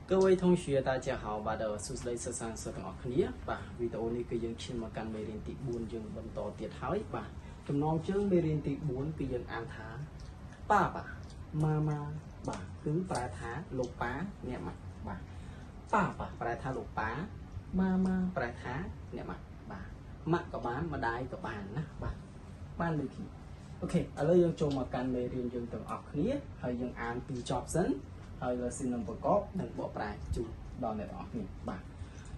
各位同学，大家好，បាទសួស្តីសិស្សសិស្សទាំងអស់គ្នាបាទវីដេអូនេះគឺយើងឈានមកកាន់មេរៀនទី4យើងបន្តទៀតហើយបាទចំណងជើងមេរៀនទី4គឺយើងអានថាប៉ាម៉ាម៉ាបាទគឺប្រែថាលោកប៉ាអ្នកម៉ាក់បាទប៉ាប្រែថាលោកប៉ាម៉ាម៉ាប្រែថាអ្នកម៉ាក់បាទម៉ាក់ក៏បានម្ដាយក៏បានណាបាទបានដូចគ្នាអូខេឥឡូវយើងចូលមកកាន់មេរៀនយើងទាំងអស់គ្នាហើយយើងអានពីចប់សិនហើយលើស៊ីនំប្រកបនិងបកប្រែជូនដល់អ្នកទាំងអស់គ្នាបាទ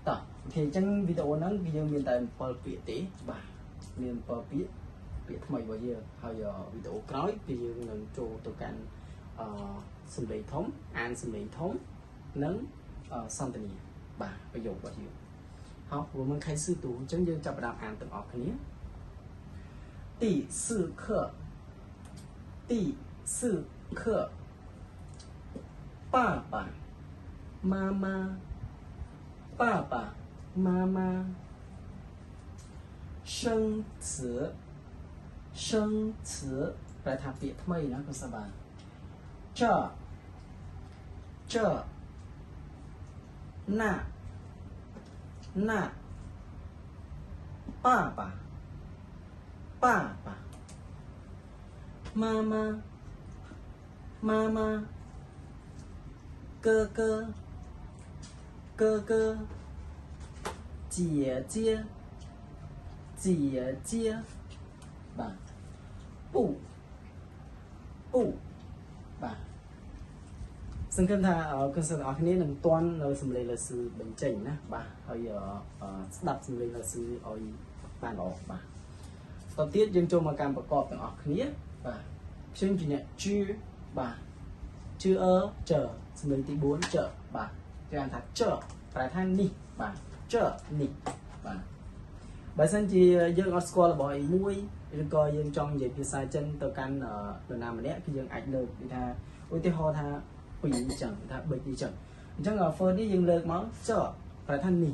តោះអូខេអញ្ចឹងវីដេអូហ្នឹងគឺយើងមានតែ7ពាក្យទេបាទមាន7ពាក្យថ្មីរបស់យើងហើយវីដេអូក្រោយគឺយើងនឹងចូលទៅកាន់សម្លេងធំអានសម្លេងធំនិងសន្ទនាបាទប្រយោគរបស់យើង好我们开始读អញ្ចឹងយើងចាប់ផ្ដើមអានទាំងអស់គ្នា第4课第4课爸爸妈妈爸爸妈妈生词生词ប្រែថាពាក្យថ្មីណាកុសបា这那爸爸妈妈哥哥姐姐បាទពូបាទសង្ឃឹមថាកសិករអស់គ្នានឹងតន់នៅសម្លេងលើសឺបញ្ចេញណាបាទហើយស្ដាប់សម្លេងលើសឺឲ្យបានល្អបាទតទៅទៀតយើងចូលមកកម្មប្រកបទាំងអស់គ្នាបាទខ្ញុំជាអ្នកជឿបាទជឿចសម្លេងទី4ចបាទគេហៅថាចប្រែថានេះបាទចនេះបាទបើសិនជាយើងអត់ស្គាល់របស់អីមួយឬក៏យើងចង់និយាយភាសាចិនទៅកាន់នរណាម្នាក់គឺយើងអាចលើកពីថាឧទាហរណ៍ថាពីអញ្ចឹងថាបិចអញ្ចឹងfirst នេះយើងលើកមកចប្រែថានេះ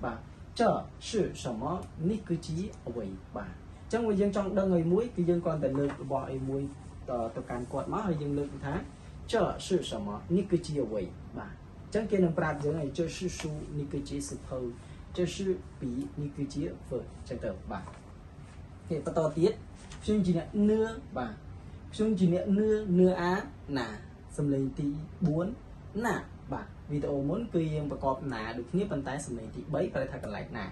បាទច是什么នេះគឺជាអ្វីបាទអញ្ចឹងយើងចង់ដឹងអីមួយគឺយើងគ្រាន់តែលើករបស់អីមួយទៅកាន់គាត់មកហើយយើងលើកថា这是什么នេះគឺជាអ្វីបាទអញ្ចឹងគេនឹងប្រាប់យើងឲ្យ这是书នេះគឺជាសភៅ这是笔នេះគឺជា verb អញ្ចឹងទៅបាទគេបន្តទៀតខ្ញុំជាអ្នកនឿបាទខ្ញុំជាអ្នកនឿអាណាសម្លេងទី4ណាបាទវីដេអូមុនគឺយើងប្រកបណាដូចគ្នាប៉ុន្តែសម្លេងទី3ប្រែថាកន្លែងណា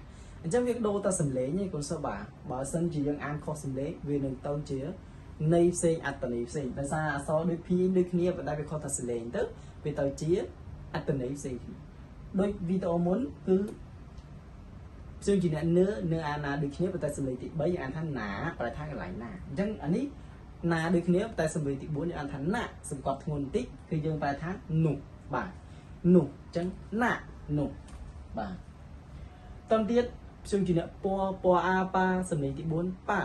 អញ្ចឹងវាដូរតែសម្លេងឯងកូនសិស្សបាទបើសិនជាយើងអានខុសសម្លេងវានឹងទៅជាន័យផ្សេងអត្ថន័យផ្សេងដោយសារអក្សរដូចគ្នាប៉ុន្តែវាខុសតែសម្លេងទៅវាទៅជាអត្ថន័យផ្សេងគ្នាដូចវីដេអូមុនគឺខ្ញុំជាអ្នកនឿអាណាដូចគ្នាប៉ុន្តែសម្លេងទី3យើងអានថាណាប្រែថាកន្លែងណាអញ្ចឹងអានេះណាដូចគ្នាតែសម្លេងទី4យើងអានថាណាសង្កត់ធ្ងន់បន្តិចគឺយើងប្រែថានោះបាទនោះអញ្ចឹងណានោះបាទតទៅទៀតខ្ញុំជាអ្នកពអាប៉ាសម្លេងទី4ប៉ា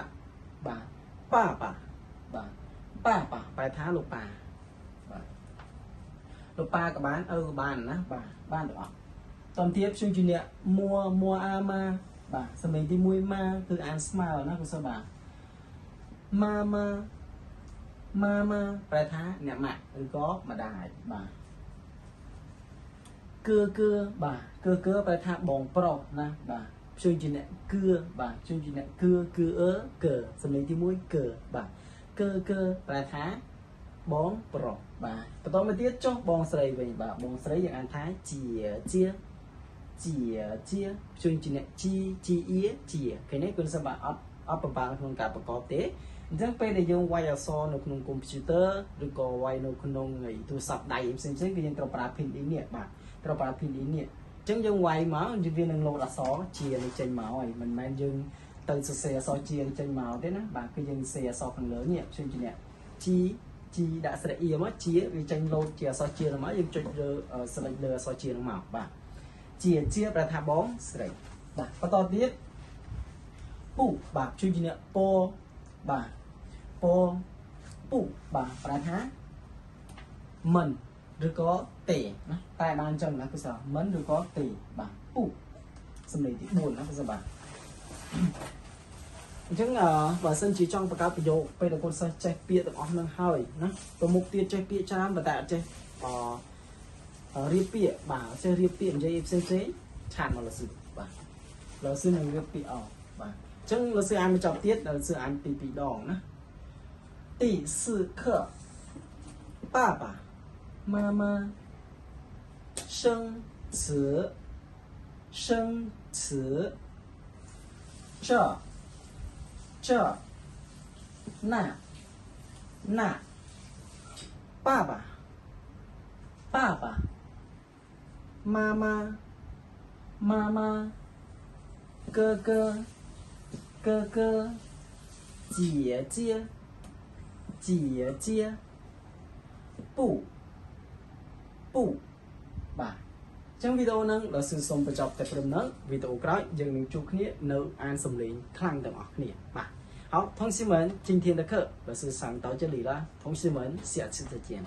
បាទប៉ាបាទប្រែថាលោកប៉ាបាទលោកប៉ាក៏បានក៏បានណាបាទបានទាំងអស់តទៅទៀតខ្ញុំជាអ្នកមួអាម៉ាបាទសម្លេងទី1ម៉ាគឺអានស្មើណាកុសបាទម៉ាម៉ាប្រែថាអ្នកម៉ាក់ឬក៏ម្ដាយបាទគឺបាទគឺប្រែថាបងប្រុសណាបាទខ្ញុំជាអ្នកគឺបាទខ្ញុំជាអ្នកគឺសម្លេងទី1គឺបាទគឺប្រែថាបងប្រុសបាទបន្តមកទៀតចុះបងស្រីវិញបាទបងស្រីយើងអានថាជាខ្ញុំជាអ្នកជាឃើញទេគុណសម្បត្តិអត់ប្របាល់ក្នុងការប្រកបទេអញ្ចឹងពេលដែលយើងវាយអក្សរនៅក្នុងកុំព្យូទ័រឬក៏វាយនៅក្នុងទូរស័ព្ទដៃផ្សេងគឺយើងត្រូវប្រើ pin in នេះបាទត្រូវប្រើ pin in នេះអញ្ចឹងយើងវាយមកវានឹងលោតអក្សរជានេះចេញមកហើយមិនមែនយើងទៅសរសេរអក្សរជាចេញមកទេណាបាទគឺយើងសរសេរអក្សរខាងលើនេះខ្ញុំជាអ្នកជីដាក់ស្រេអ៊ីមកជាវាចេញលោតជាអក្សរជាមកយើងចុចលើស្លេចលើអក្សរជានឹងមកបាទជាប្រែថាបងស្រីបាទបន្តទៀតពូបាទជួយជាអ្នកពបាទពូបាទប្រែថាមិនឬក៏ទេណាតែបានអញ្ចឹងណាគឺថាមិនឬក៏ទេបាទពូសម្លេងទី4ណាគឺថាបាទ អញ្ចឹងបើសិនជាចង់បង្កើតប្រយោគពេលដែលកូនសិស្សចេះពាក្យទាំងអស់នឹងហើយណាទៅមុខទៀតចេះពាក្យច្រើនប៉ុន្តែអត់ចេះ រៀបពាក្យបាទចេះរៀបពាក្យនិយាយផ្សេងឆានមកលsưបាទលsưនឹងរៀបពាក្យអស់បាទអញ្ចឹងលsưអានមកចប់ទៀតលsưអានពី2ដងណា第4课爸爸妈妈生词这那爸爸妈妈哥哥姐姐不បាទចឹងវីដេអូហ្នឹងដល់សឺសូមបញ្ចប់តែព្រមហ្នឹងវីដេអូក្រោយយើងនឹងជួបគ្នានៅអានសំឡេងខ្លាំងទាំងអស់គ្នាបាទ好，同学们，今天的课老师上到这里了，同学们，下次再见。